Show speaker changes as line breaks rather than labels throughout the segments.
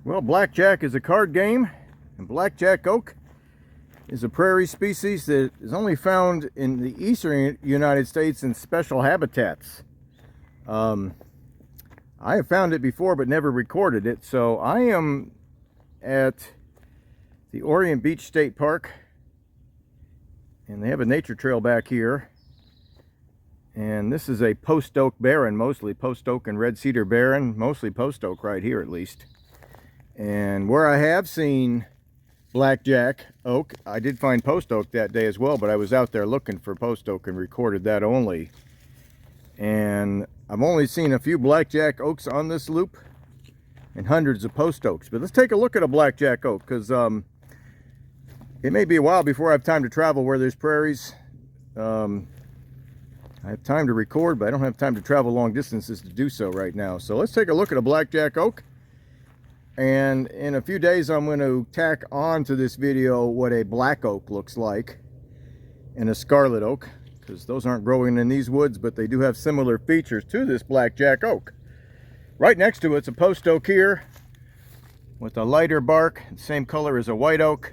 Well, Blackjack is a card game, and Blackjack oak is a prairie species that is only found in the eastern United States in special habitats. I have found it before but never recorded it, so I am at the Orient Beach State Park, and they have a nature trail back here. And this is a post oak barren, mostly post oak and red cedar barren, mostly post oak right here at least. And where I have seen blackjack oak, I did find post oak that day as well, but I was out there looking for post oak and recorded that only. And I've only seen a few blackjack oaks on this loop and hundreds of post oaks. But let's take a look at a blackjack oak, because it may be a while before I have time to travel where there's prairies. I have time to record, but I don't have time to travel long distances to do so right now. So let's take a look at a blackjack oak. And in a few days, I'm going to tack on to this video what a black oak looks like and a scarlet oak, because those aren't growing in these woods, but they do have similar features to this blackjack oak. Right next to it's a post oak here with a lighter bark, same color as a white oak.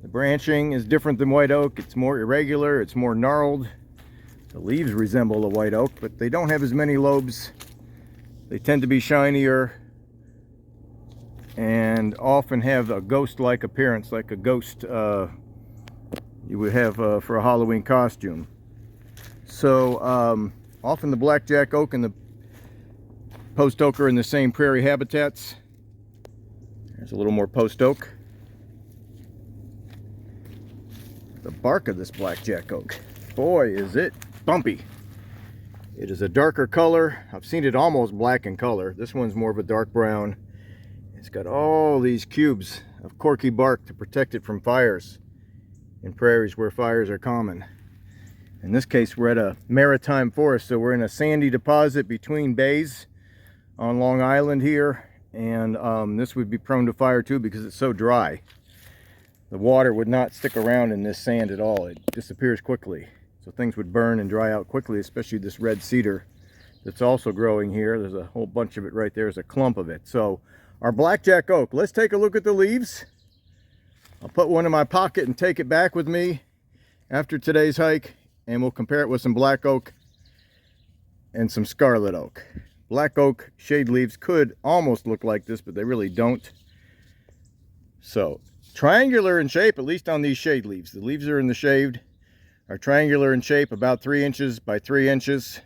The branching is different than white oak. It's more irregular, it's more gnarled. The leaves resemble the white oak, but they don't have as many lobes. They tend to be shinier and often have a ghost-like appearance, like a ghost you would have for a Halloween costume. So often the blackjack oak and the post oak are in the same prairie habitats. There's a little more post oak. The bark of this blackjack oak, boy, is it bumpy. It is a darker color. I've seen it almost black in color. This one's more of a dark brown. It's got all these cubes of corky bark to protect it from fires in prairies where fires are common. In this case, we're at a maritime forest, so we're in a sandy deposit between bays on Long Island here, and this would be prone to fire too because it's so dry. The water would not stick around in this sand at all. It disappears quickly, so things would burn and dry out quickly, especially this red cedar that's also growing here. There's a whole bunch of it right there. There's a clump of it. So our blackjack oak, let's take a look at the leaves. I'll put one in my pocket and take it back with me after today's hike, and we'll compare it with some black oak and some scarlet oak. Black oak shade leaves could almost look like this, but they really don't. So triangular in shape, at least on these shade leaves. The leaves are in the shade are triangular in shape, about 3 inches by 3 inches.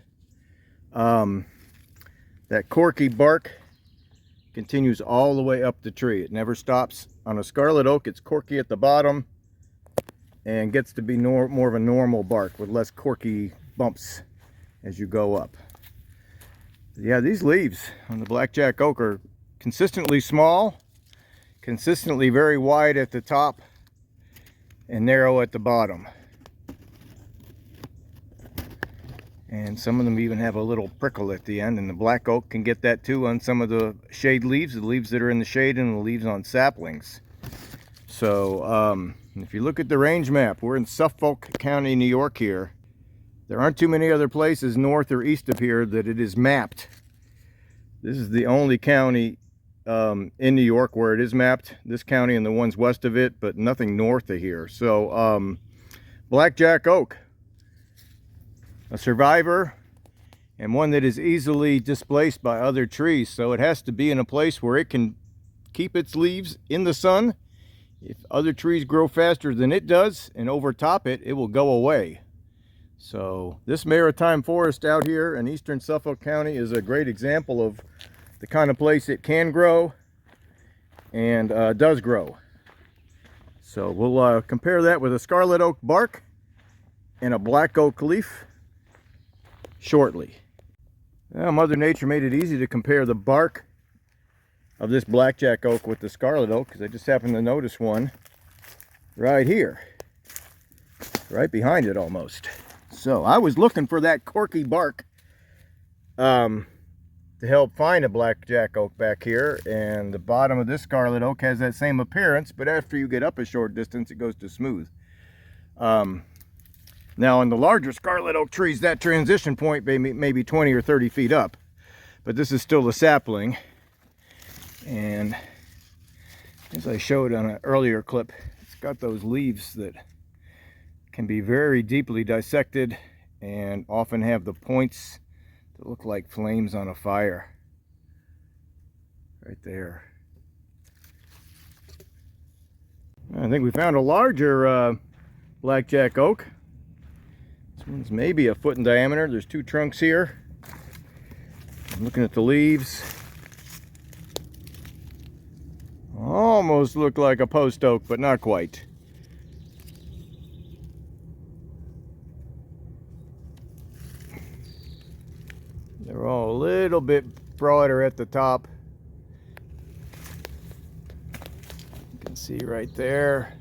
That corky bark continues all the way up the tree. It never stops. On a scarlet oak, it's corky at the bottom and gets to be more of a normal bark with less corky bumps as you go up. Yeah, these leaves on the blackjack oak are consistently small, consistently very wide at the top and narrow at the bottom. And some of them even have a little prickle at the end, and the black oak can get that too on some of the shade leaves, the leaves that are in the shade and the leaves on saplings. So if you look at the range map, we're in Suffolk County, New York here. There aren't too many other places north or east of here that it is mapped. This is the only county in New York where it is mapped, this county and the ones west of it, but nothing north of here. So blackjack oak, a survivor and one that is easily displaced by other trees, so it has to be in a place where it can keep its leaves in the sun. If other trees grow faster than it does and overtop it, it will go away. So this maritime forest out here in eastern Suffolk County is a great example of the kind of place it can grow and does grow. So we'll compare that with a scarlet oak bark and a black oak leaf shortly. Well, Mother Nature made it easy to compare the bark of this blackjack oak with the scarlet oak, because I just happened to notice one right here, right behind it almost. So I was looking for that corky bark to help find a blackjack oak back here, and the bottom of this scarlet oak has that same appearance, but after you get up a short distance it goes to smooth. Now in the larger scarlet oak trees, that transition point may be 20 or 30 feet up, but this is still a sapling, and As I showed on an earlier clip, it's got those leaves that can be very deeply dissected and often have the points that look like flames on a fire. Right there. I think we found a larger blackjack oak. This one's maybe a foot in diameter. There's two trunks here. I'm looking at the leaves. Almost look like a post oak, but not quite. They're all a little bit broader at the top. You can see right there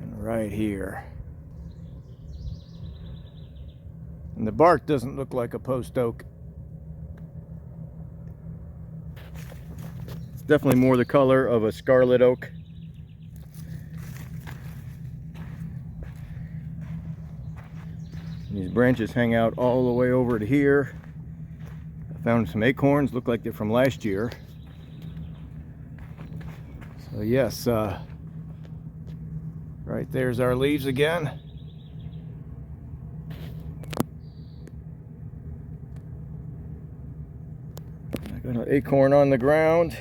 and right here. And the bark doesn't look like a post oak. It's definitely more the color of a scarlet oak. And these branches hang out all the way over to here. I found some acorns, look like they're from last year. So yes, right there's our leaves again. I got an acorn on the ground.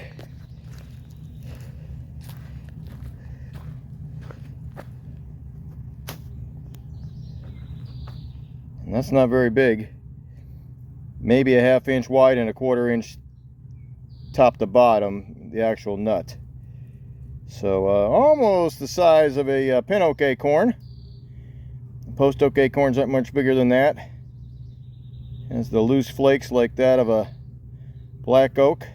And that's not very big. Maybe a ½ inch wide and a ¼ inch top to bottom, the actual nut. So almost the size of a pin oak acorn. Post oak acorns aren't much bigger than that. Has the loose flakes like that of a black oak.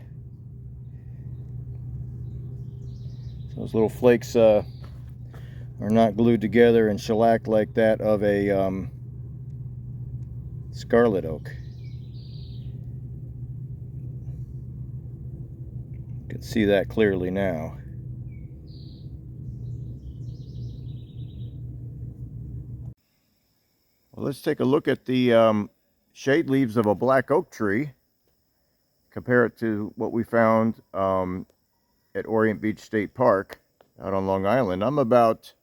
Those little flakes are not glued together and shellacked like that of a scarlet oak. You can see that clearly now. Well, let's take a look at the shade leaves of a black oak tree. Compare it to what we found at Orient Beach State Park out on Long Island. I'm about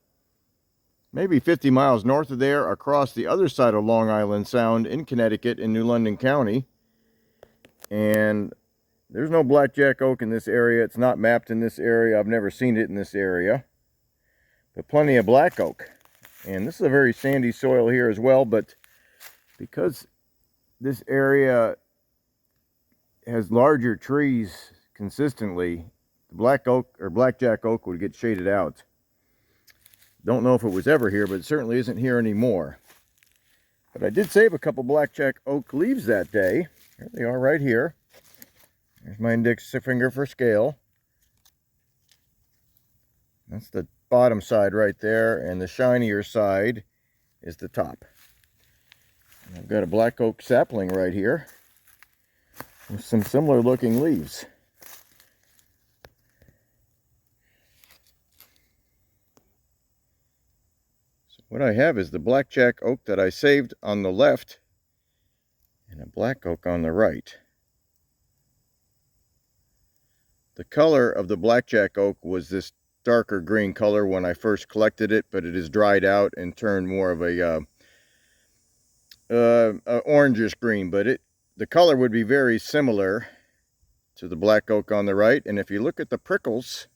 maybe 50 miles north of there, across the other side of Long Island Sound in Connecticut in New London County. And there's no blackjack oak in this area. It's not mapped in this area. I've never seen it in this area. But plenty of black oak. And this is a very sandy soil here as well, but because this area has larger trees consistently, the black oak or blackjack oak would get shaded out. Don't know if it was ever here, but it certainly isn't here anymore. But I did save a couple blackjack oak leaves that day. Here they are right here. There's my index finger for scale. That's the bottom side right there, and the shinier side is the top. And I've got a black oak sapling right here with some similar looking leaves. What I have is the blackjack oak that I saved on the left and a black oak on the right. The color of the blackjack oak was this darker green color when I first collected it, but it has dried out and turned more of a orangish green. But the color would be very similar to the black oak on the right. And if you look at the prickles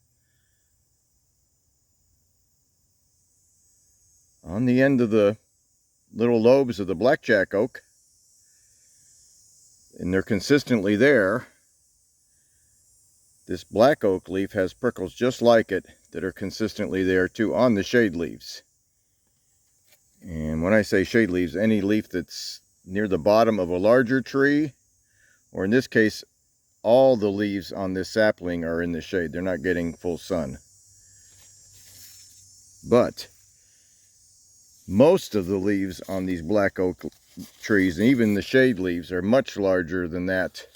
on the end of the little lobes of the blackjack oak, and they're consistently there, this black oak leaf has prickles just like it that are consistently there too on the shade leaves. And when I say shade leaves, any leaf that's near the bottom of a larger tree, or in this case, all the leaves on this sapling are in the shade. They're not getting full sun. But most of the leaves on these black oak trees, and even the shade leaves, are much larger than that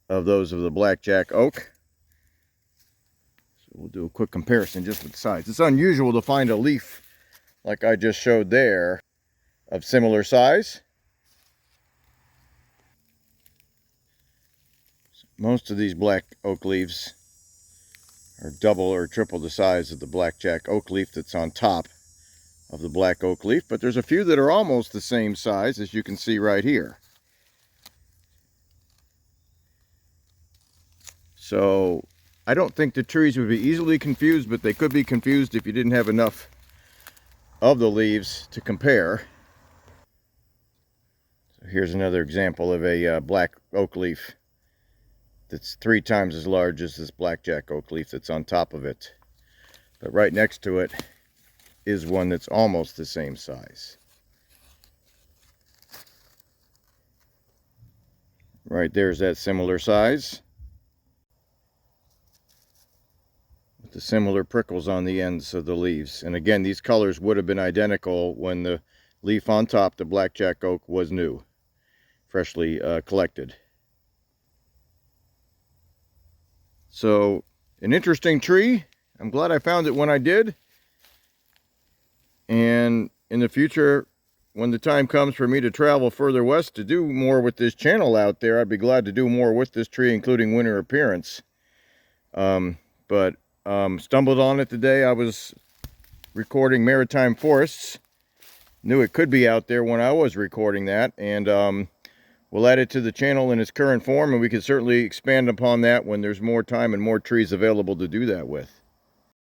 of those of the blackjack oak. So we'll do a quick comparison just with the size. It's unusual to find a leaf like I just showed there of similar size. Most of these black oak leaves are double or triple the size of the blackjack oak leaf that's on top of the black oak leaf, but there's a few that are almost the same size, as you can see right here. So I don't think the trees would be easily confused, but they could be confused if you didn't have enough of the leaves to compare. So here's another example of a black oak leaf that's 3 times as large as this blackjack oak leaf that's on top of it. But right next to it is one that's almost the same size. Right there's that similar size, with the similar prickles on the ends of the leaves. And again, these colors would have been identical when the leaf on top, the blackjack oak, was new, freshly collected. So, an interesting tree. I'm glad I found it when I did. And in the future, when the time comes for me to travel further west to do more with this channel out there, I'd be glad to do more with this tree, including winter appearance. But stumbled on it today. I was recording maritime forests. Knew it could be out there when I was recording that. And we'll add it to the channel in its current form, and we can certainly expand upon that when there's more time and more trees available to do that with.